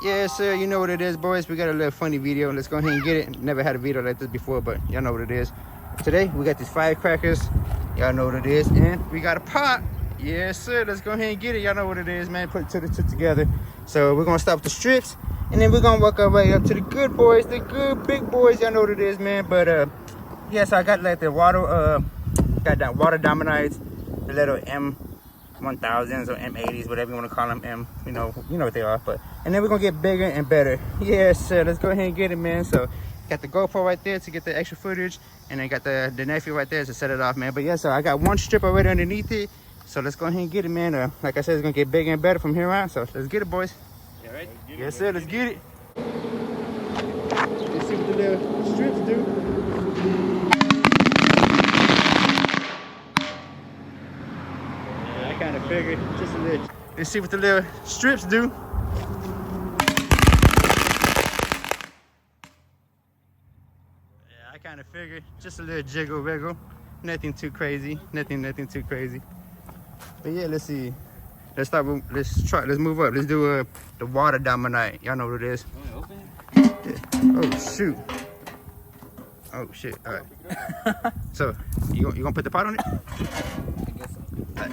Yes, sir. You know what it is, boys. We got a little funny video. Let's go ahead and get it. Never had a video like this before, but y'all know what it is. Today, we got these firecrackers. Y'all know what it is. And we got a pot. Yes, sir. Let's go ahead and get it. Y'all know what it is, man. Put two together. So we're going to start with the strips. And then we're going to work our way up to the good boys. The good big boys. Y'all know what it is, man. But, yeah, so I got like the water, got that water dominites. The little M1000s or M80s, whatever you want to call them. You know what they are. But and then we're gonna get bigger and better. Yes, sir. Let's go ahead and get it, man. So got the GoPro right there to get the extra footage, and then got the nephew right there to set it off, man. But yeah, so I got one strip already underneath it. So let's go ahead and get it, man. Like I said, it's gonna get bigger and better from here on. So let's get it, boys. Yeah, right? Yes, sir. Let's get it. Let's see what the little strips do. Kind of figured, just a little. Let's see what the little strips do. Yeah, I kind of figured, just a little jiggle wiggle, nothing too crazy, nothing too crazy. But yeah, let's see. Let's move up. Let's do the water dominite. Y'all know what it is. Yeah. Oh shoot. Oh shit. All right. So you gonna put the pot on it? I guess so. All right.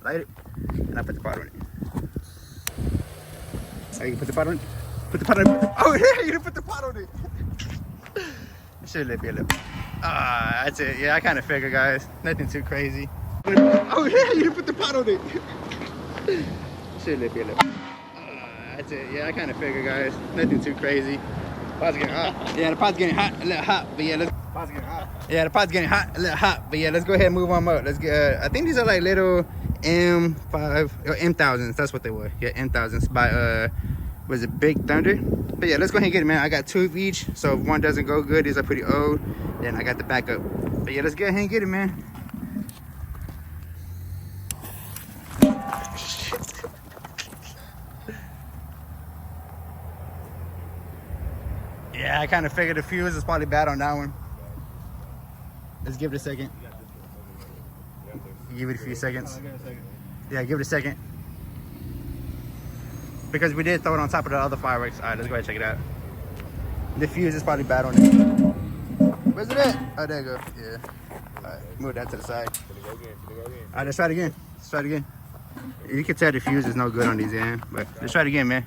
Light it, and I put the pot on it. So you put the pot on it? Put the pot on it. Oh yeah, you didn't put the pot on it. You should let me a little. That's it. Yeah, I kind of figured, guys. Nothing too crazy. Oh yeah, you didn't put the pot on it. Should let me a little. That's it. Yeah, I kind of figured, guys. Nothing too crazy. Pot's getting hot. Yeah, the pot's getting hot, a little hot. But yeah, pot's getting hot. Yeah, the pot's getting hot, a little hot. But yeah, let's go ahead and move on up. Let's get. I think these are like little M5 or M1000s. That's what they were. Yeah, M1000s by was it Big Thunder? But yeah, let's go ahead and get it, man. I got two of each, so if one doesn't go good, these are pretty old. Then I got the backup. But yeah, let's go ahead and get it, man. Yeah, I kind of figured the fuse is probably bad on that one. Let's give it a second. Give it a few seconds. Yeah, give it a second. Because we did throw it on top of the other fireworks. All right, let's go ahead and check it out. The fuse is probably bad on it. Where's it at? Oh, there you go. Yeah. All right, move that to the side. All right, let's try it again. Let's try it again. You can tell the fuse is no good on these ends, but let's try it again, man.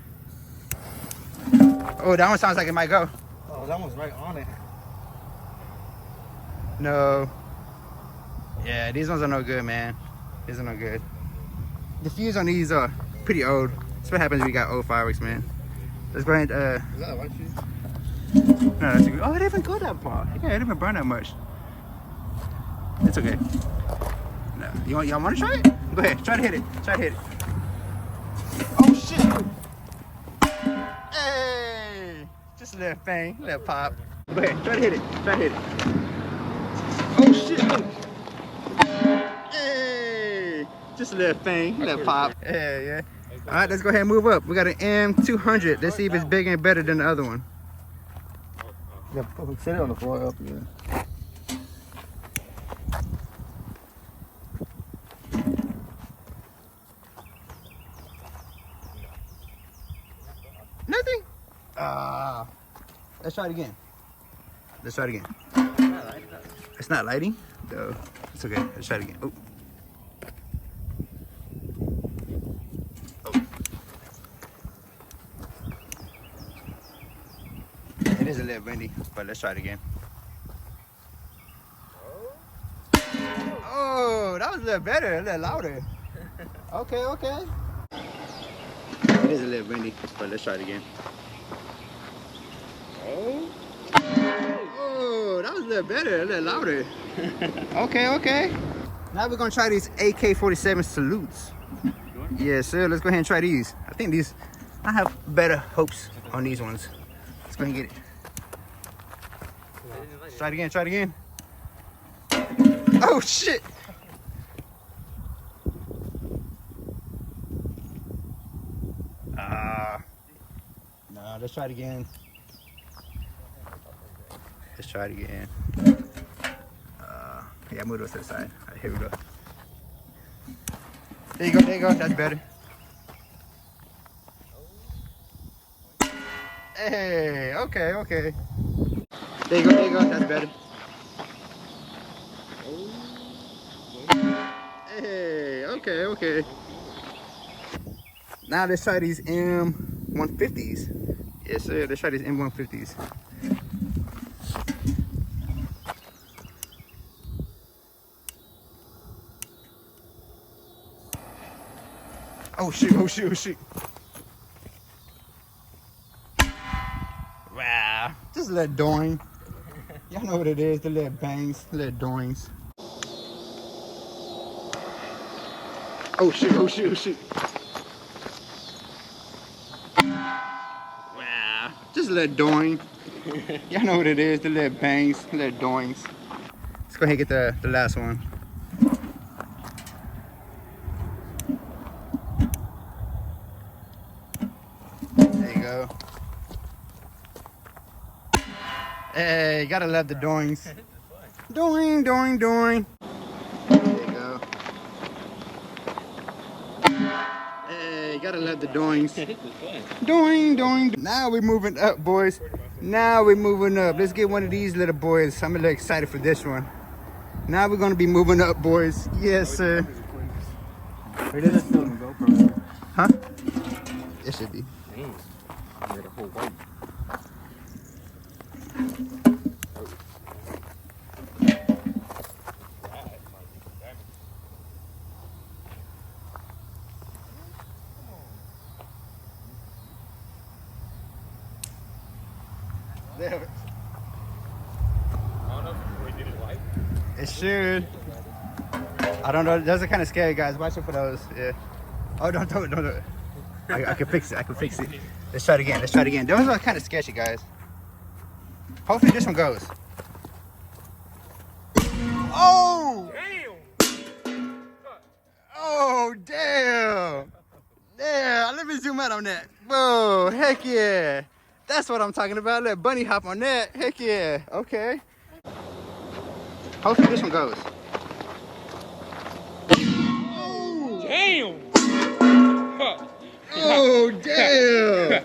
Oh, that one sounds like it might go. Oh, that one's right on it. No. Yeah, these ones are no good, man. These are no good. The fuse on these are pretty old. That's what happens when you got old fireworks, man. Let's go ahead and, Is that a white fuse? No, that's good. Oh, it didn't even go that far. Yeah, it didn't even burn that much. It's okay. No. Y'all want to try it? Go ahead, try to hit it. Try to hit it. Oh, shit. Hey! Just a little bang, a little pop. Go ahead, try to hit it. Try to hit it. Oh, shit. Hey! Just a little thing, a little pop. Yeah. All right, let's go ahead and move up. We got an M200. Let's see if it's bigger and better than the other one. Yeah, set it on the floor up again. Nothing? Let's try it again. Let's try it again. It's not lighting? No. It's okay. Let's try it again. Oh. It is a little windy, but let's try it again. Oh, that was a little better, a little louder. Okay. It is a little windy, but let's try it again. Oh, that was a little better, a little louder. Okay. Now we're gonna try these AK-47 salutes. Yes, sir. Let's go ahead and try these. I think I have better hopes on these ones. Let's go ahead and get it. Try it again. Oh, shit. No, let's try it again. Yeah, move those to the side. All right, here we go. There you go. That's better. Hey, okay, okay. There you go, there you go. That's better. Hey, okay, okay. Now let's try these M150s. Yes, sir. Let's try these M150s. Oh shoot! Oh shoot! Oh shoot! Wow! Just a little doing. Y'all know what it is. The little bangs, the little doings. Oh shoot! Oh shoot! Oh shoot! Wow! Just a little doing. Y'all know what it is. The little bangs, the little doings. Let's go ahead and get the last one. There you go. Hey, gotta love the doings. Doing, doing, doing. There you go. Hey, gotta love the doings. Doing, doing. Now we're moving up, boys. Now we're moving up. Let's get one of these little boys. I'm a little excited for this one. Now we're gonna be moving up, boys. Yes, sir. Wait, is that still in the GoPro? Huh? It should be. Damn. I got a whole white. There. I don't know if we did it live. It should. I don't know. Those are kind of scary, guys. Watch out for those. Yeah. Oh, don't do it. Don't do it. I can fix it. I can fix it. Let's try it again. Let's try it again. Those are kind of sketchy, guys. Hopefully this one goes. Oh! Damn! Oh, damn! Damn! Let me zoom out on that. Whoa! Heck yeah! That's what I'm talking about. Let bunny hop on that. Heck yeah! Okay. Hopefully this one goes. Oh! Damn! Oh, damn!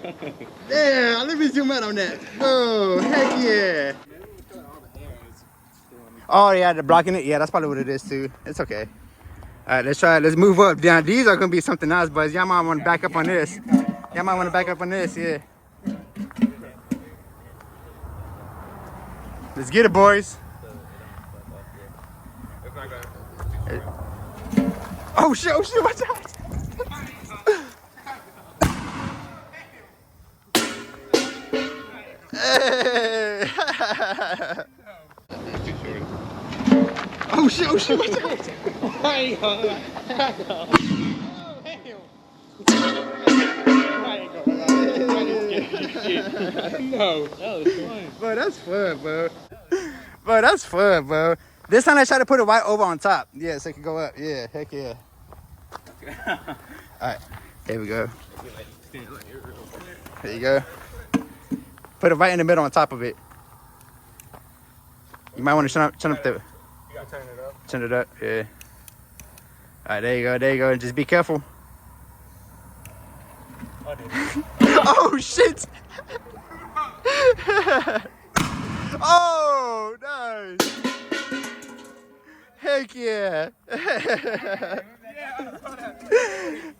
Damn! Let me zoom out on that. Whoa! Heck yeah! Oh yeah, they're blocking it. Yeah, that's probably what it is too. It's okay. All right, let's try it. Let's move up. Now these are gonna be something else, but y'all might want to back up on this. Y'all might want to back up on this. Yeah. Let's get it, boys. Oh shit! Oh shit! Watch out! Hey! Oh shit! Oh shit! Watch out! No, that was fun. Bro, that's fun, bro. Bro, that's fun, bro. This time I try to put it right over on top. Yeah, so it can go up. Yeah, heck yeah. All right, here we go. There you go. Put it right in the middle on top of it. You might want to turn up the. You gotta turn it up. Turn it up, yeah. All right, there you go, there you go. Just be careful. Oh shit! Oh, nice. Heck yeah.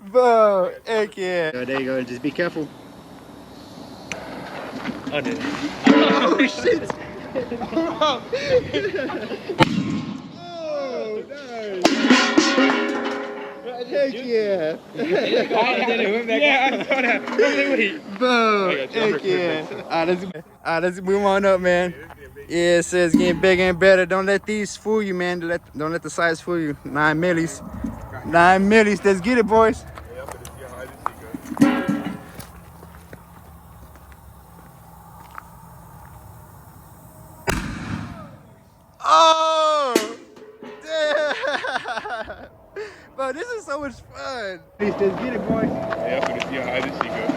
Bro, heck yeah. There you go, just be careful. I did. Oh shit. Oh, nice. Heck yeah. Yeah, I saw that. Bro, heck yeah. All right, let's move on up, man. Yeah, it says getting bigger and better. Don't let these fool you, man. Don't let the size fool you. 9 millis. 9 millis. Let's get it, boys. Oh! Damn! Bro, this is so much fun. Let's get it, boys. Yeah, I'm gonna see how high this shit goes.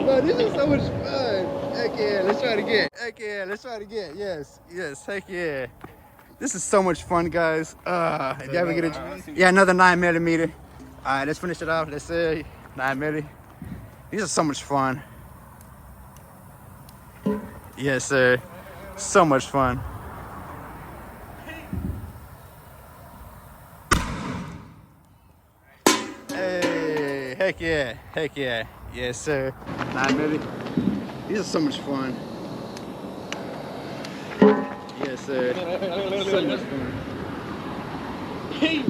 Bro, this is so much fun. Heck Heck yeah, let's try it again. Heck yeah, let's try it again. Yes, yes, heck yeah. This is so much fun, guys. If you ever get a, yeah, another 9mm. All right, let's finish it off. Let's say 9mm. These are so much fun. Yes, sir. So much fun. Hey, heck yeah, heck yeah. Yes, sir. 9mm. These are so much fun. Yes, sir. So much fun. Hey,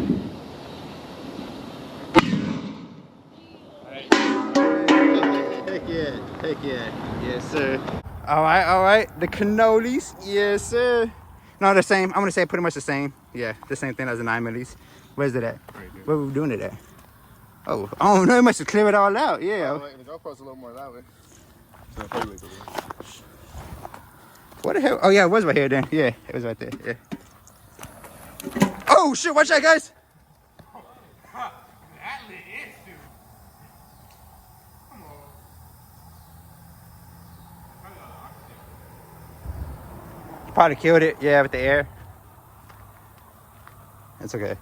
heck yeah, heck yeah. Yes, sir. All right. The cannolis. Yes, sir. No, the same. I'm gonna say pretty much the same. Yeah, the same thing as the 9mm. Where's it at? Where we doing it at? Oh, I don't know. It must have cleared it all out. Yeah. The GoPro's a little more that way. What the hell? Oh yeah, it was right here then. Yeah, it was right there. Yeah. Oh shit! Watch that, guys. Probably killed it. Yeah, with the air. It's okay.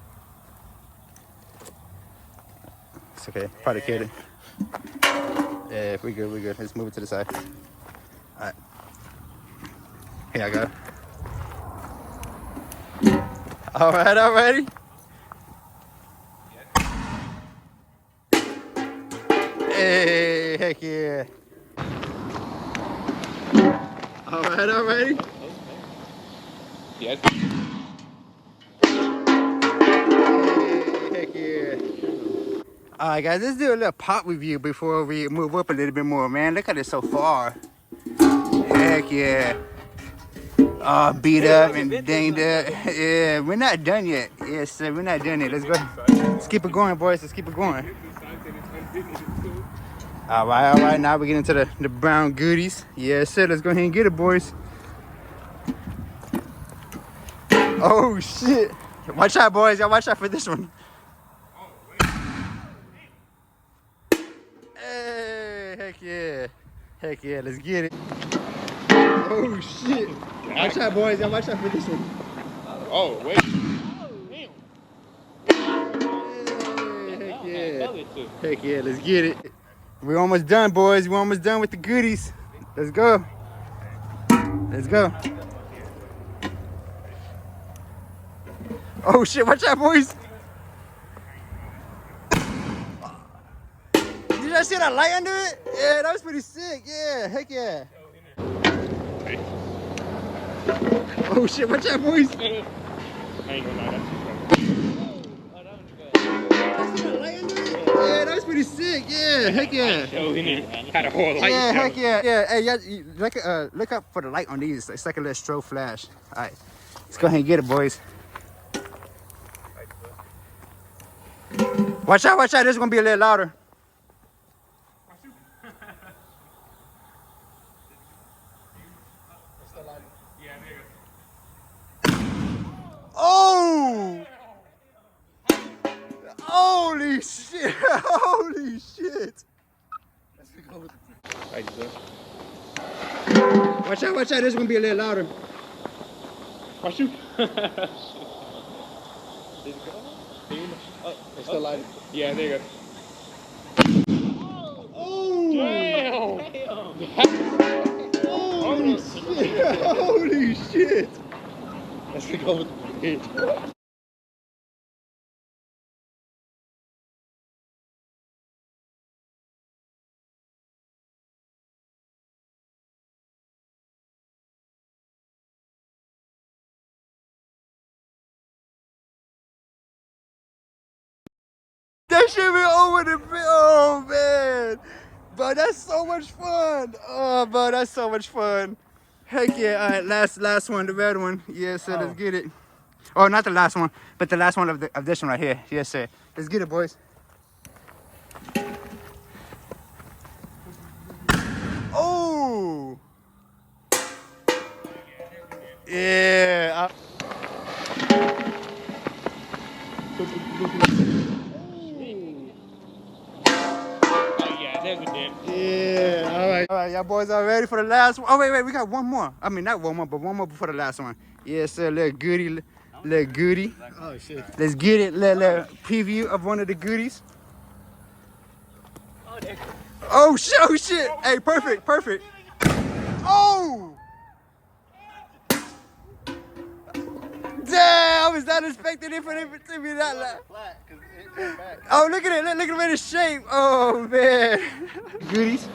It's okay. Probably killed it. Yeah, we good. We good. Let's move it to the side. All right. Here I go. All right, alrighty. Hey, heck yeah. All right, alrighty. Yes. Heck yeah. All right, guys, let's do a little pop review before we move up a little bit more, man. Look at it so far. Heck yeah. Beat up and dinged up. Yeah, we're not done yet. Yes, sir, we're not done yet. Let's go. Let's keep it going, boys. Let's keep it going. All right. Now we get into the brown goodies. Yes, sir. Let's go ahead and get it, boys. Oh, shit. Watch out, boys. Y'all watch out for this one. Hey, heck yeah. Heck yeah. Let's get it. Oh, shit. Watch out, boys. Y'all watch out for this one. Oh, wait. Hey, heck yeah. Heck yeah. Let's get it. We're almost done, boys. We're almost done with the goodies. Let's go. Let's go. Oh shit, watch out, boys. Did you guys see that light under it? Yeah, that was pretty sick. Yeah, heck yeah. Oh shit, watch out, boys. I ain't gonna lie, See that light under it? Yeah, that was pretty sick. Yeah, heck yeah. had a whole light. Yeah, heck yeah. Yeah, hey, yeah, look up for the light on these. It's like a little strobe flash. All right, let's go ahead and get it, boys. Watch out, this is gonna be a little louder. Oh! Holy shit! Holy shit! Watch out, this is gonna be a little louder. Watch you. It's still lighting. Yeah, there you go. Oh! Damn! Holy shit! Holy shit! Let's go with the bridge. That shit be over the bill. Oh man. But that's so much fun. Oh, bro, that's so much fun. Heck yeah. All right, last one, the red one. Yes, sir, let's get it. Oh, not the last one, but the last one of this one right here. Yes, sir. Let's get it, boys. Oh. Yeah. Yeah, all right, Y'all boys are ready for the last one? Oh, wait, we got one more. I mean, not one more, but one more before the last one. Yes, sir, little goodie. Oh, shit. Let's get it. Little preview of one of the goodies. Oh, shit. Hey, perfect. Oh! Damn, I was not expecting it for it to be that loud. Oh, look at it. Look at him in his shape. Oh, man. Goodies.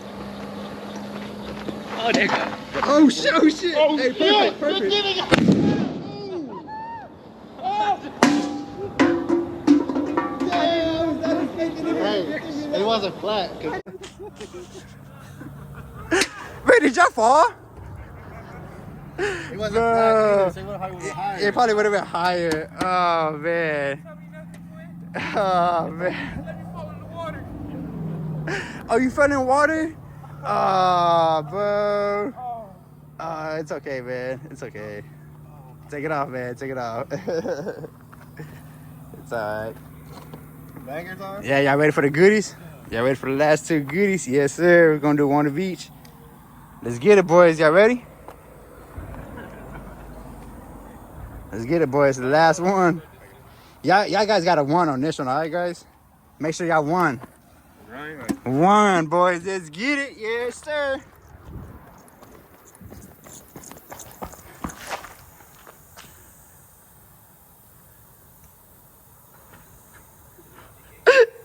Oh, there you go. Oh, shit. Oh, hey, shit. perfect. Hey, it wasn't flat. Wait, did y'all fall? It wasn't Bro. flat. So it would have been higher. It probably would have been higher. Oh, man. Oh, you fell in water? Oh, bro. It's okay, man. It's okay. Take it off, man. Take it off. It's alright. Bangers on? Yeah, y'all ready for the goodies? Y'all ready for the last two goodies? Yes, sir. We're gonna do one of each. Let's get it, boys. Y'all ready? Let's get it, boys. The last one. Y'all guys got a 1 on this one, alright, guys? Make sure y'all won. Right. 1, boys. Let's get it. Yes, sir.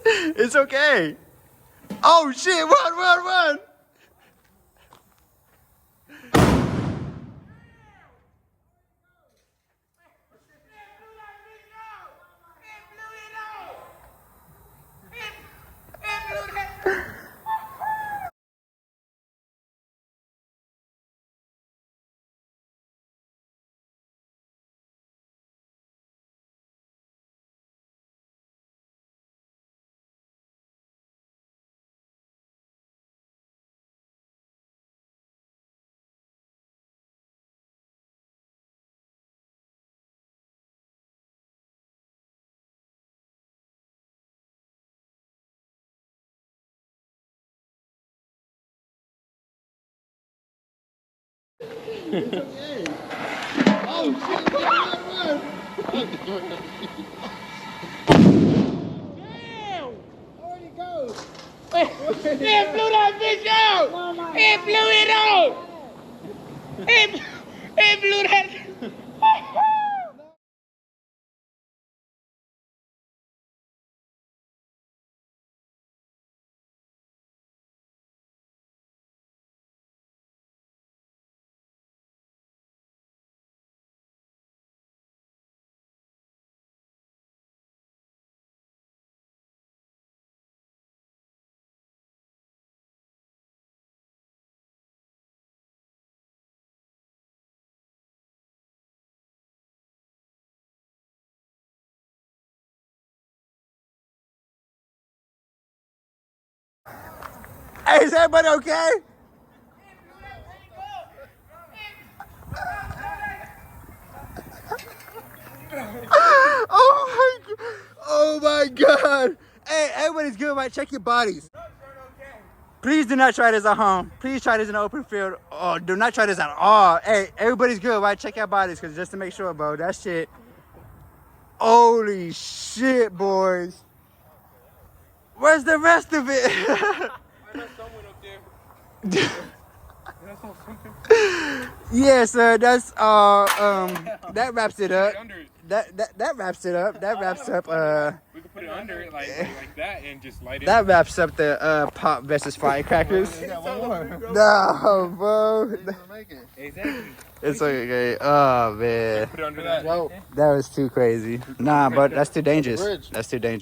It's okay. Oh, shit. Run. It blew that bitch out! It blew it out! It blew that. Hey, is everybody okay? Oh my god. Hey, everybody's good, right? Check your bodies. Please do not try this at home. Please try this in the open field. Oh, do not try this at all. Hey, everybody's good, right? Check your bodies, because just to make sure, bro, that shit. Holy shit, boys. Where's the rest of it? Yeah, sir, that's that wraps it up. That wraps it up. That wraps up We could put it under it like that and just light it. that wraps up the Pop versus Firecrackers. No, bro. Exactly. It's okay. Oh man. Put it under that. That was too crazy. Nah, but that's too dangerous. That's too dangerous.